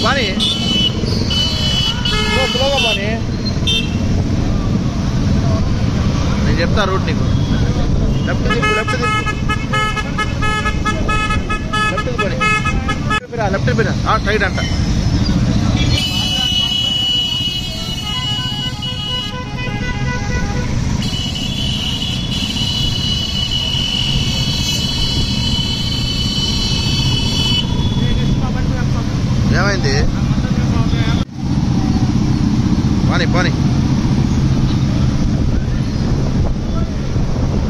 Bani, slow Bani. నేను చెప్తా route నీకు. లెఫ్ట్ తిప్పు, లెఫ్ట్ పడి లెఫ్ట్ తిప్పిరా రైట్ అంట. ఏమైంది? పోనీ పోనీ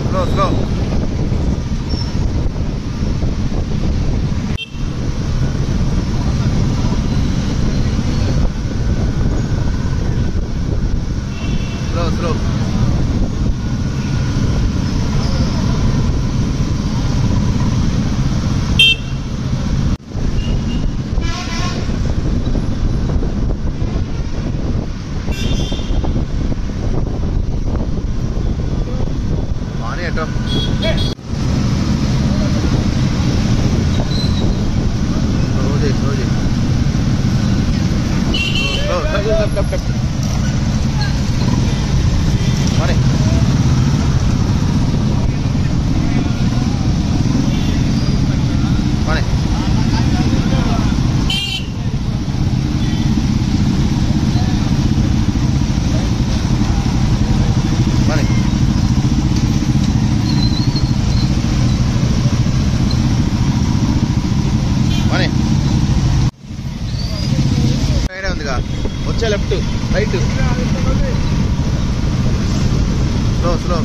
స్లో స్లో. Slow slow. వచ్చే లెఫ్ట్ రైట్ స్లో స్లో.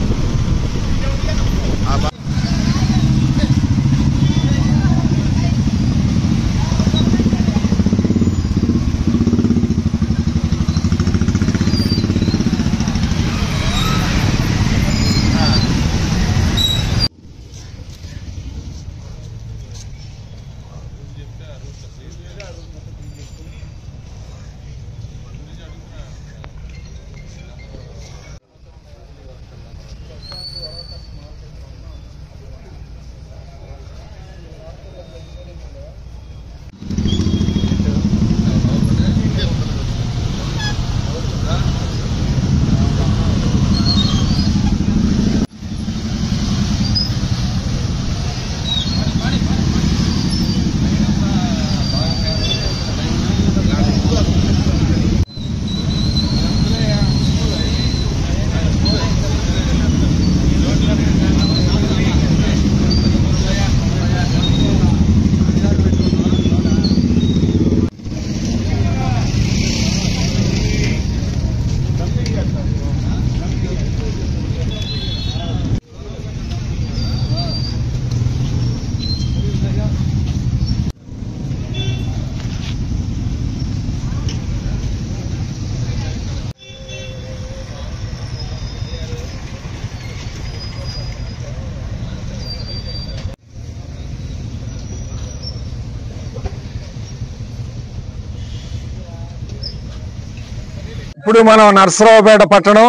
ఇప్పుడు మనం నర్సరావుపేట పట్టణం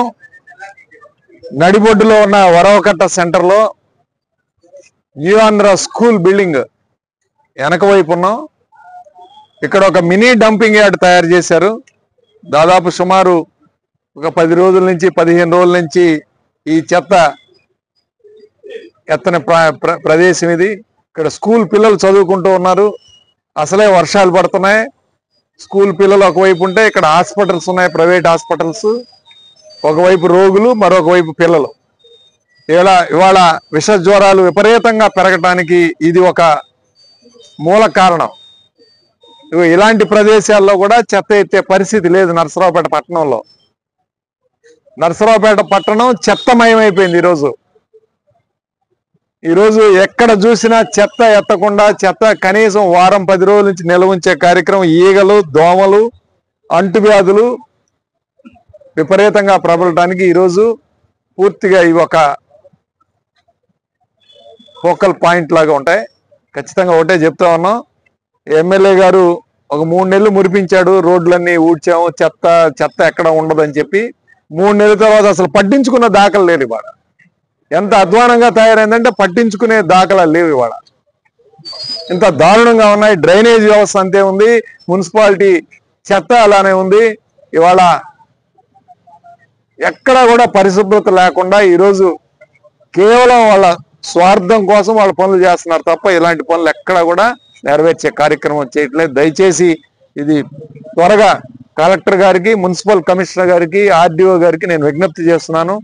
నడిబొడ్డులో ఉన్న వరవకట్ట సెంటర్లో న్యూ ఆంధ్ర స్కూల్ బిల్డింగ్ వెనక వైపు ఉన్నాం. ఇక్కడ ఒక మినీ డంపింగ్ యార్డ్ తయారు చేశారు. దాదాపు సుమారు ఒక 10 రోజుల నుంచి 15 రోజుల నుంచి ఈ చెత్త ఎత్తని ప్రదేశం ఇది. ఇక్కడ స్కూల్ పిల్లలు చదువుకుంటూ ఉన్నారు. అసలే వర్షాలు పడుతున్నాయి. స్కూల్ పిల్లలు ఒకవైపు ఉంటే ఇక్కడ హాస్పిటల్స్ ఉన్నాయి, ప్రైవేట్ హాస్పిటల్స్. ఒకవైపు రోగులు, మరొక వైపు పిల్లలు. ఇవాళ విష జ్వరాలు విపరీతంగా పెరగటానికి ఇది ఒక మూల కారణం. ఇలాంటి ప్రదేశాల్లో కూడా చెత్త ఎత్తే పరిస్థితి లేదు నర్సరావుపేట పట్టణంలో. నర్సరావుపేట పట్టణం చెత్తమయమైపోయింది ఈరోజు ఎక్కడ చూసినా చెత్త ఎత్తకుండా చెత్త కనీసం వారం 10 రోజుల నుంచి నిల్వ ఉంచే కార్యక్రమం. ఈగలు, దోమలు, అంటువ్యాధులు విపరీతంగా ప్రబలటానికి ఈరోజు పూర్తిగా ఇవి ఒక ఫోకల్ పాయింట్ లాగా ఉంటాయి. ఖచ్చితంగా ఒకటే చెప్తా ఉన్నాం, ఎమ్మెల్యే గారు ఒక 3 నెలలు మురిపించాడు, రోడ్లన్నీ ఊడ్చాము, చెత్త ఎక్కడ ఉండదని చెప్పి. 3 నెలల తర్వాత అసలు పట్టించుకున్న దాఖలు లేదు ఇవాళ. ఎంత అధ్వానంగా తయారైందంటే పట్టించుకునే దాఖలాలు లేవు ఇవాళ. ఇంత దారుణంగా ఉన్నాయి. డ్రైనేజ్ వ్యవస్థ అంతే ఉంది, మున్సిపాలిటీ చెత్త అలానే ఉంది. ఇవాళ ఎక్కడా కూడా పరిశుభ్రత లేకుండా ఈరోజు కేవలం వాళ్ళ స్వార్థం కోసం వాళ్ళ పనులు చేస్తున్నారు తప్ప ఇలాంటి పనులు ఎక్కడా కూడా నెరవేర్చే కార్యక్రమం చేయట్లేదు. దయచేసి ఇది త్వరగా కలెక్టర్ గారికి, మున్సిపల్ కమిషనర్ గారికి, ఆర్డీఓ గారికి నేను విజ్ఞప్తి చేస్తున్నాను.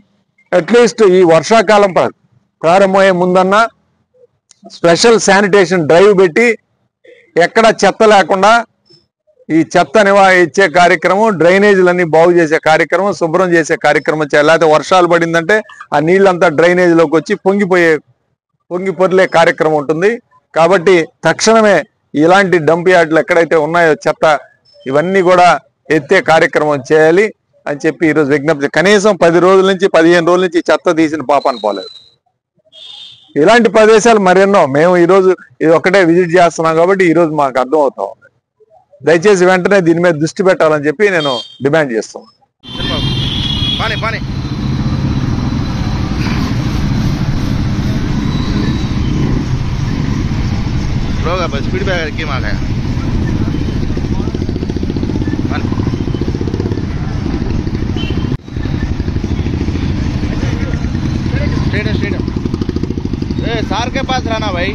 అట్లీస్ట్ ఈ వర్షాకాలం ప్రారంభమయ్యే ముందన్నా స్పెషల్ శానిటేషన్ డ్రైవ్ పెట్టి ఎక్కడ చెత్త లేకుండా ఈ చెత్త ఇచ్చే కార్యక్రమం, డ్రైనేజీలన్నీ బాగు చేసే కార్యక్రమం, శుభ్రం చేసే కార్యక్రమం చేయాలి. లేకపోతే వర్షాలు పడిందంటే ఆ నీళ్ళంతా డ్రైనేజీలోకి వచ్చి పొంగి పొర్లే కార్యక్రమం ఉంటుంది. కాబట్టి తక్షణమే ఇలాంటి డంప్ యార్డులు ఎక్కడైతే ఉన్నాయో చెత్త ఇవన్నీ కూడా ఎత్తే కార్యక్రమం చేయాలి అని చెప్పి ఈరోజు విజ్ఞప్తి. కనీసం 10 రోజుల నుంచి 15 రోజుల నుంచి చెత్త తీసిన పాపాన్ని పోలేదు. ఇలాంటి ప్రదేశాలు మరెన్నో. మేము ఈరోజు ఇది ఒక్కటే విజిట్ చేస్తున్నాం కాబట్టి ఈరోజు మాకు అర్థం అవుతా ఉంది. దయచేసి వెంటనే దీని మీద దృష్టి పెట్టాలని చెప్పి నేను డిమాండ్ చేస్తున్నాను. स्पीड बैग की मांग है स्टेडियम सार के पास रहना भाई.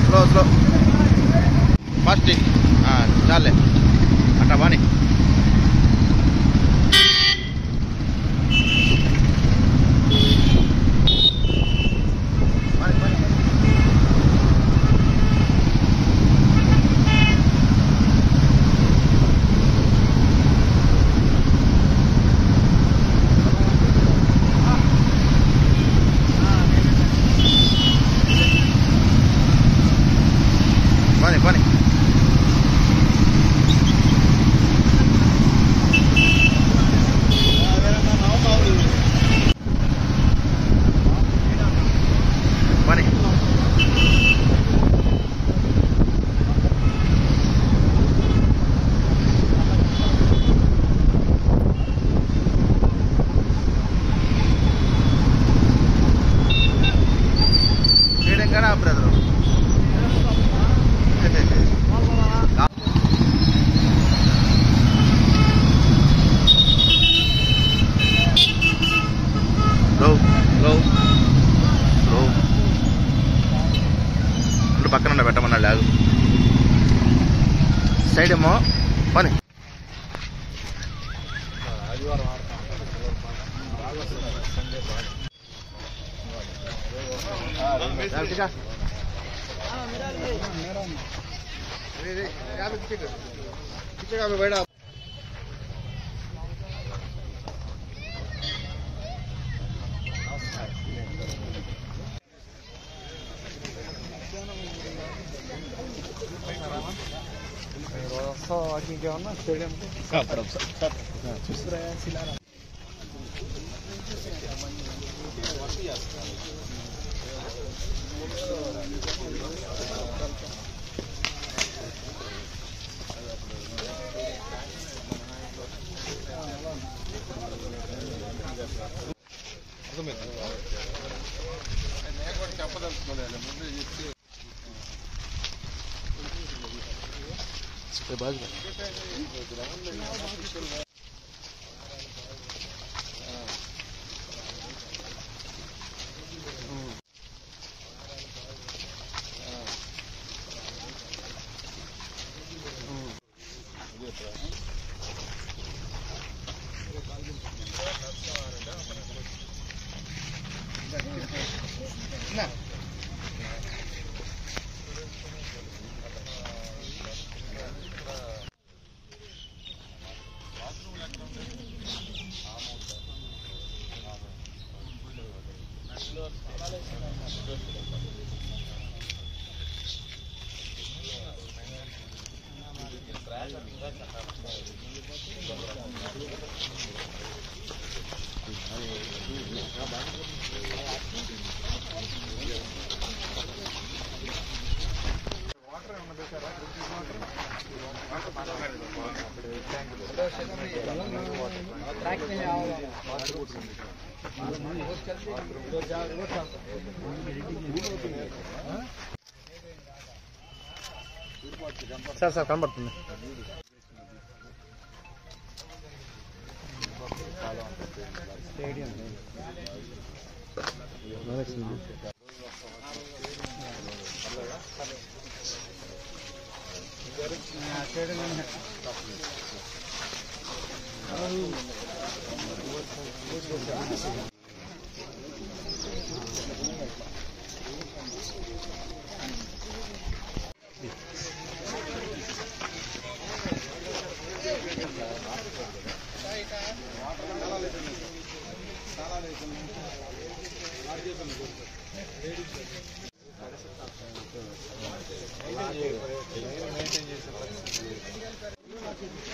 स्लो फास्ट चाले अट्ठा बानी ఇటు పక్కన పెట్టమన్నాడు లాగు సైడ్ ఏమో పని బయట ఇంకేమన్నా స్టేడియం చూస్తారా చెప్పదలుచుకోలేదు ముందు చెప్తే బాగా సార్ సార్ కనబడుతుంది స్టేడియం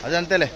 అది అంతేలే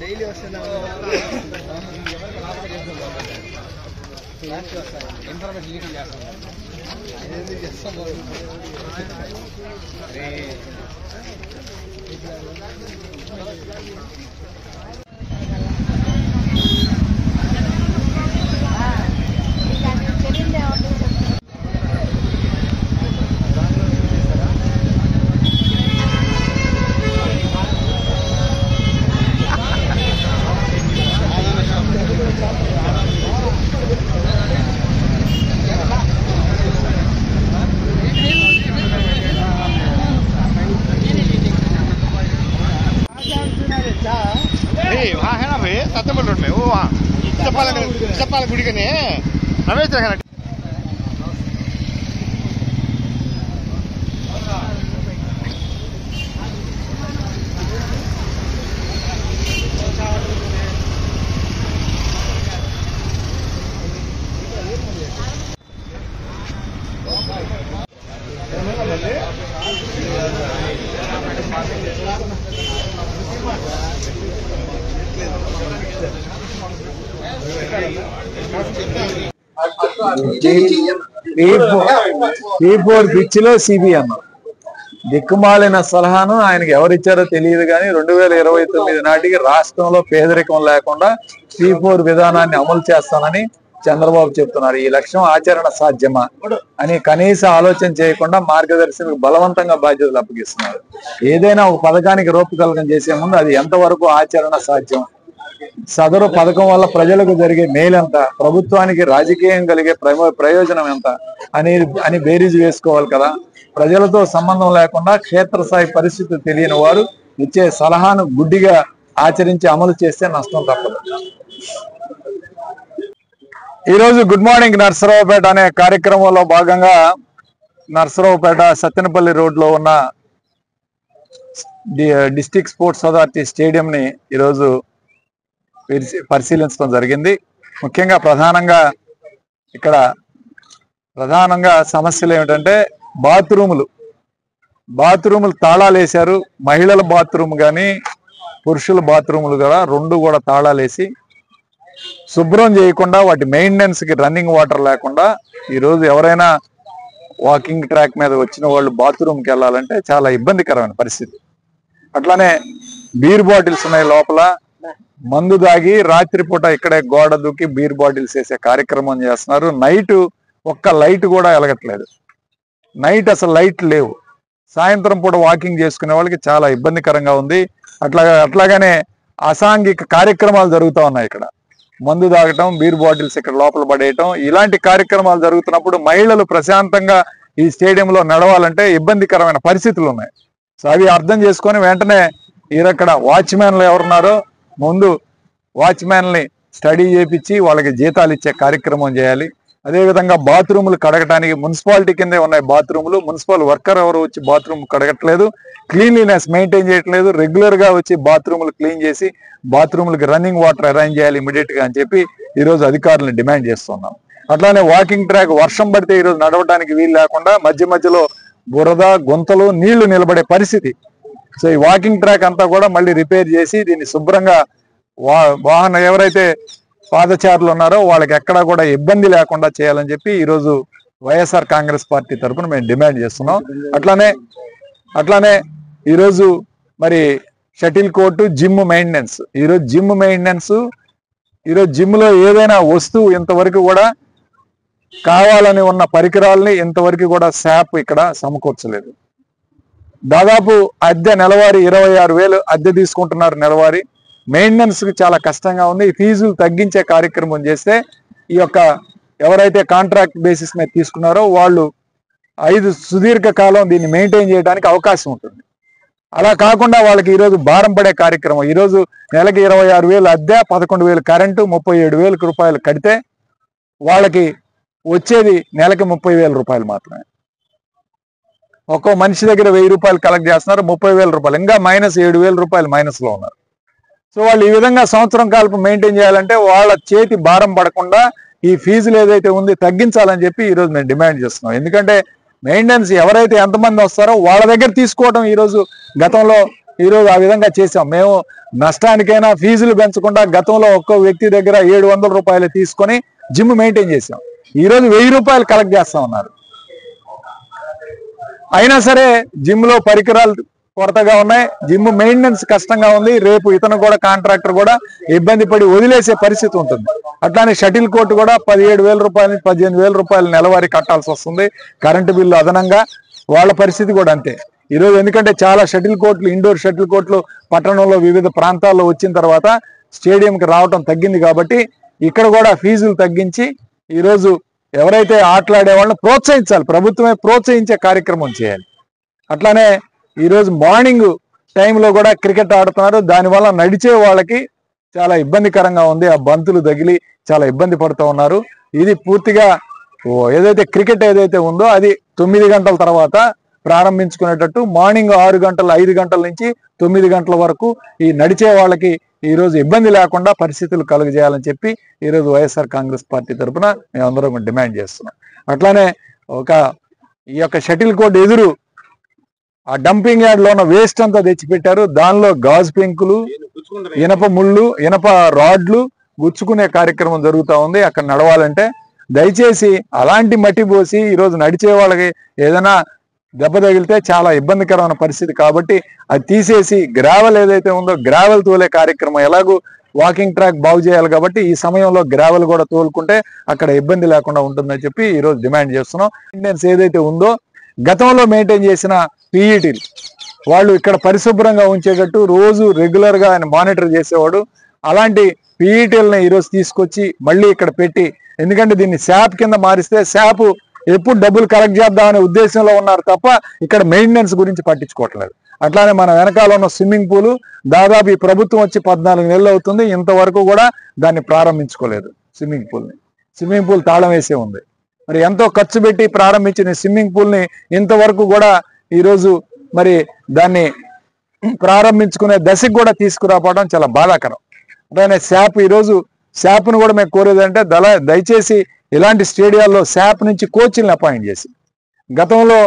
డైలీ వస్తున్నా ఇన్ఫర్మేషన్ లీక్ చేస్తాం वहाँ है ना भाई सत्यमल रोड में वो वहाँ चप्पाल गुड़ी के नहीं रमेश रखना పిచ్ లో సిబిఎం దిక్కుమాలిన సలహాను ఆయనకి ఎవరిచ్చారో తెలియదు కానీ 2029 నాటికి రాష్ట్రంలో పేదరికం లేకుండా P4 విధానాన్ని అమలు చేస్తానని చంద్రబాబు చెప్తున్నారు. ఈ లక్ష్యం ఆచరణ సాధ్యమా అని కనీస ఆలోచన చేయకుండా మార్గదర్శకులకు బలవంతంగా బాధ్యతలు అప్పగిస్తున్నారు. ఏదైనా ఒక పథకానికి రూపకల్పన చేసే ముందు అది ఎంతవరకు ఆచరణ సాధ్యం, సదరు పథకం వల్ల ప్రజలకు జరిగే మేలెంత, ప్రభుత్వానికి రాజకీయం కలిగే ప్రయోజనం ఎంత అని బేరీజు వేసుకోవాలి కదా. ప్రజలతో సంబంధం లేకుండా క్షేత్రస్థాయి పరిస్థితి తెలియని వారు ఇచ్చే సలహాను గుడ్డిగా ఆచరించి అమలు చేస్తే నష్టం తప్పదు. ఈరోజు గుడ్ మార్నింగ్ నర్సరావుపేట అనే కార్యక్రమంలో భాగంగా నర్సరావుపేట సత్తెనపల్లి రోడ్లో ఉన్న డిస్ట్రిక్ట్ స్పోర్ట్స్ అథారిటీ స్టేడియం ని ఈరోజు పరిశీలించడం జరిగింది. ముఖ్యంగా ప్రధానంగా సమస్యలు ఏమిటంటే బాత్రూములు తాళాలు వేశారు. మహిళల బాత్రూమ్ కానీ పురుషుల బాత్రూములు కూడా రెండు కూడా తాళాలు వేసి శుభ్రం చేయకుండా వాటి మెయింటెనెన్స్ కి రన్నింగ్ వాటర్ లేకుండా ఈరోజు ఎవరైనా వాకింగ్ ట్రాక్ మీద వచ్చిన వాళ్ళు బాత్రూమ్కి వెళ్ళాలంటే చాలా ఇబ్బందికరమైన పరిస్థితి. అట్లానే బీర్ బాటిల్స్ ఉన్నాయి లోపల, మందు దాగి రాత్రిపూట ఇక్కడే గోడ దూకి బీర్ బాటిల్స్ వేసే కార్యక్రమం చేస్తున్నారు. నైట్ ఒక్క లైట్ కూడా వెలగట్లేదు, నైట్ అసలు లైట్ లేవు. సాయంత్రం పూట వాకింగ్ చేసుకునే వాళ్ళకి చాలా ఇబ్బందికరంగా ఉంది. అట్లాగానే అసాంఘిక కార్యక్రమాలు జరుగుతూ ఉన్నాయి. ఇక్కడ మందు తాగటం, బీర్ బాటిల్స్ ఇక్కడ లోపల పడేయటం, ఇలాంటి కార్యక్రమాలు జరుగుతున్నప్పుడు మహిళలు ప్రశాంతంగా ఈ స్టేడియంలో నడవాలంటే ఇబ్బందికరమైన పరిస్థితులు ఉన్నాయి. సో అవి అర్థం చేసుకొని వెంటనే ఇక్కడ వాచ్మెన్లు ఎవరున్నారో ముందు వాచ్మెన్ని స్టడీ చేపించి వాళ్ళకి జీతాలు ఇచ్చే కార్యక్రమం చేయాలి. అదేవిధంగా బాత్రూములు కడగటానికి మున్సిపాలిటీ కిందే ఉన్నాయి బాత్రూములు, మున్సిపల్ వర్కర్ ఎవరు వచ్చి బాత్రూమ్ కడగట్లేదు, క్లీన్లీనెస్ మెయింటైన్ చేయట్లేదు. రెగ్యులర్ గా వచ్చి బాత్రూములు క్లీన్ చేసి బాత్రూములకి రన్నింగ్ వాటర్ అరేంజ్ చేయాలి ఇమీడియట్ గా అని చెప్పి ఈరోజు అధికారులను డిమాండ్ చేస్తున్నాం. అట్లానే వాకింగ్ ట్రాక్ వర్షం పడితే ఈరోజు నడవడానికి వీలు లేకుండా మధ్యలో బురద గుంతలు నీళ్లు నిలబడే పరిస్థితి. సో ఈ వాకింగ్ ట్రాక్ అంతా కూడా మళ్ళీ రిపేర్ చేసి దీన్ని శుభ్రంగా వాహనం ఎవరైతే పాదచారులు ఉన్నారో వాళ్ళకి ఎక్కడా కూడా ఇబ్బంది లేకుండా చేయాలని చెప్పి ఈరోజు వైఎస్ఆర్ కాంగ్రెస్ పార్టీ తరఫున మేము డిమాండ్ చేస్తున్నాం. అట్లానే ఈరోజు మరి షటిల్ కోర్టు, జిమ్ మెయింటెనెన్స్, ఈరోజు జిమ్ లో ఏదైనా వస్తువు ఇంతవరకు కూడా కావాలని ఉన్న పరికరాలని ఇంతవరకు కూడా శాప్ ఇక్కడ సమకూర్చలేదు. దాదాపు అద్దె నెలవారీ 26,000 అద్దె తీసుకుంటున్నారు నెలవారీ. మెయింటెనెన్స్ కి చాలా కష్టంగా ఉంది. ఫీజులు తగ్గించే కార్యక్రమం చేస్తే ఈ యొక్క ఎవరైతే కాంట్రాక్ట్ బేసిస్ మీద తీసుకున్నారో వాళ్ళు సుదీర్ఘ కాలం దీన్ని మెయింటైన్ చేయడానికి అవకాశం ఉంటుంది. అలా కాకుండా వాళ్ళకి ఈరోజు భారం పడే కార్యక్రమం. ఈరోజు నెలకి 26,000 అద్దె, 11,000 కరెంటు, 37,000 రూపాయలు కడితే వాళ్ళకి వచ్చేది నెలకి 30,000 రూపాయలు మాత్రమే. ఒక్కో మనిషి దగ్గర 1000 రూపాయలు కలెక్ట్ చేస్తున్నారు, 30,000 రూపాయలు, ఇంకా -7,000 రూపాయలు మైనస్లో ఉన్నారు. సో వాళ్ళు ఈ విధంగా సంవత్సరం కాలపు మెయింటైన్ చేయాలంటే వాళ్ళ చేతి భారం పడకుండా ఈ ఫీజులు ఏదైతే ఉంది తగ్గించాలని చెప్పి ఈరోజు మేము డిమాండ్ చేస్తున్నాం. ఎందుకంటే మెయింటెనెన్స్ ఎవరైతే ఎంతమంది వస్తారో వాళ్ళ దగ్గర తీసుకోవడం గతంలో ఈరోజు ఆ విధంగా చేసాం. మేము నష్టానికైనా ఫీజులు పెంచకుండా గతంలో ఒక్కో వ్యక్తి దగ్గర 700 రూపాయలు తీసుకొని జిమ్ మెయింటైన్ చేసాం. ఈరోజు 1000 రూపాయలు కలెక్ట్ చేస్తా ఉన్నారు. అయినా సరే జిమ్ లో పరికరాలు కొరతగా ఉన్నాయి, జిమ్ మెయింటెనెన్స్ కష్టంగా ఉంది. రేపు ఇతను కూడా కాంట్రాక్టర్ కూడా ఇబ్బంది పడి వదిలేసే పరిస్థితి ఉంటుంది. అట్లానే షటిల్ కోర్టు కూడా 17,000 రూపాయల నుంచి 18,000 రూపాయలు నెలవారీ కట్టాల్సి వస్తుంది. కరెంటు బిల్లు అదనంగా వాళ్ళ పరిస్థితి కూడా అంతే. ఈరోజు ఎందుకంటే చాలా షటిల్ కోర్టులు, ఇండోర్ షటిల్ కోర్టులు పట్టణంలో వివిధ ప్రాంతాల్లో వచ్చిన తర్వాత స్టేడియంకి రావటం తగ్గింది కాబట్టి ఇక్కడ కూడా ఫీజులు తగ్గించి ఈరోజు ఎవరైతే ఆటలాడే వాళ్ళని ప్రోత్సహించాలి, ప్రభుత్వమే ప్రోత్సహించే కార్యక్రమం చేయాలి. అట్లానే ఈరోజు మార్నింగ్ టైంలో కూడా క్రికెట్ ఆడుతున్నారు. దానివల్ల నడిచే వాళ్ళకి చాలా ఇబ్బందికరంగా ఉంది. ఆ బంతులు తగిలి చాలా ఇబ్బంది పడుతూ ఉన్నారు. ఇది పూర్తిగా ఏదైతే క్రికెట్ ఏదైతే ఉందో అది 9 గంటల తర్వాత ప్రారంభించుకునేటట్టు మార్నింగ్ 6 గంటలు 5 గంటల నుంచి 9 గంటల వరకు ఈ నడిచే వాళ్ళకి ఈరోజు ఇబ్బంది లేకుండా పరిస్థితులు కలుగజేయాలని చెప్పి ఈరోజు వైఎస్ఆర్ కాంగ్రెస్ పార్టీ తరఫున మేమందరం డిమాండ్ చేస్తున్నాం. అట్లానే ఈ యొక్క షటిల్ కోర్ట్ ఎదురు ఆ డంపింగ్ యార్డ్ లో ఉన్న వేస్ట్ అంతా తెచ్చిపెట్టారు. దానిలో గాజు పెంకులు, ఇనప ముళ్ళు, ఇనప రాడ్లు గుచ్చుకునే కార్యక్రమం జరుగుతూ ఉంది. అక్కడ నడవాలంటే దయచేసి అలాంటి మట్టి పోసి ఈరోజు నడిచే వాళ్ళకి ఏదైనా దెబ్బ తగిలితే చాలా ఇబ్బందికరమైన పరిస్థితి కాబట్టి అది తీసేసి గ్రావెల్ ఏదైతే ఉందో గ్రావెల్ తోలే కార్యక్రమం, ఎలాగూ వాకింగ్ ట్రాక్ బాగు చేయాలి కాబట్టి ఈ సమయంలో గ్రావెల్ కూడా తోలుకుంటే అక్కడ ఇబ్బంది లేకుండా ఉంటుందని చెప్పి ఈరోజు డిమాండ్ చేస్తున్నాం. మెయింటెనెన్స్ ఏదైతే ఉందో గతంలో మెయింటైన్ చేసిన పీఈటీలు వాళ్ళు ఇక్కడ పరిశుభ్రంగా ఉంచేటట్టు రోజు రెగ్యులర్ గా ఆయన మానిటర్ చేసేవాడు. అలాంటి పీఈటీలని ఈరోజు తీసుకొచ్చి మళ్ళీ ఇక్కడ పెట్టి, ఎందుకంటే దీన్ని శాప్ కింద మారిస్తే శాప్ ఎప్పుడు డబ్బులు కలెక్ట్ చేద్దామనే ఉద్దేశంలో ఉన్నారు తప్ప ఇక్కడ మెయింటెనెన్స్ గురించి పట్టించుకోవట్లేదు. అట్లానే మన వెనకాల ఉన్న స్విమ్మింగ్ పూల్ దాదాపు ఈ ప్రభుత్వం వచ్చి 14 నెలలు అవుతుంది, ఇంతవరకు కూడా దాన్ని ప్రారంభించుకోలేదు. స్విమ్మింగ్ పూల్ తాళం వేసే ఉంది. మరి ఎంతో ఖర్చు పెట్టి ప్రారంభించిన స్విమ్మింగ్ పూల్ ని ఇంతవరకు కూడా ఈరోజు మరి దాన్ని ప్రారంభించుకునే దశకు కూడా తీసుకురావడం చాలా బాధాకరం. అట్లానే ఈరోజు శాప్ను కూడా మేము కోరేదంటే దయచేసి ఇలాంటి స్టేడియాల్లో శాప్ నుంచి కోచ్లను అపాయింట్ చేసి, గతంలో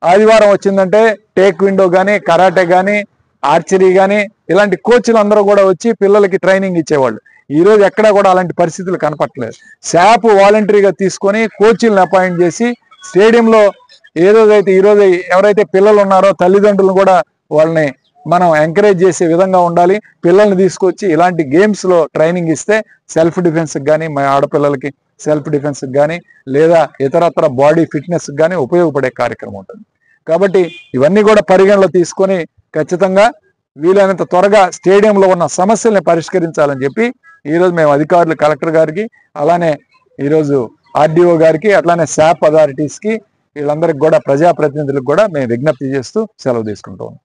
ఆదివారం వచ్చిందంటే టేక్ విండో కానీ, కరాటే కానీ, ఆర్చరీ కానీ ఇలాంటి కోచ్లు అందరూ కూడా వచ్చి పిల్లలకి ట్రైనింగ్ ఇచ్చేవాళ్ళు. ఈరోజు ఎక్కడా కూడా అలాంటి పరిస్థితులు కనపట్లేదు. శాప్ వాలంటరీగా తీసుకొని కోచ్లను అపాయింట్ చేసి స్టేడియంలో ఏదైతే ఈరోజు ఎవరైతే పిల్లలు ఉన్నారో తల్లిదండ్రులు కూడా వాళ్ళని మనం ఎంకరేజ్ చేసే విధంగా ఉండాలి. పిల్లల్ని తీసుకొచ్చి ఇలాంటి గేమ్స్ లో ట్రైనింగ్ ఇస్తే సెల్ఫ్ డిఫెన్స్ కానీ, మా ఆడపిల్లలకి సెల్ఫ్ డిఫెన్స్ కానీ లేదా ఇతరత్ర బాడీ ఫిట్నెస్ కానీ ఉపయోగపడే కార్యక్రమం ఉంటుంది. కాబట్టి ఇవన్నీ కూడా పరిగణలో తీసుకొని ఖచ్చితంగా వీలైనంత త్వరగా స్టేడియంలో ఉన్న సమస్యల్ని పరిష్కరించాలని చెప్పి ఈరోజు మేము అధికారులు, కలెక్టర్ గారికి, అలానే ఈరోజు ఆర్డీఓ గారికి, అట్లానే శాప్ అథారిటీస్కి, వీళ్ళందరికీ కూడా ప్రజాప్రతినిధులకు కూడా మేము విజ్ఞప్తి చేస్తూ సెలవు తీసుకుంటాం.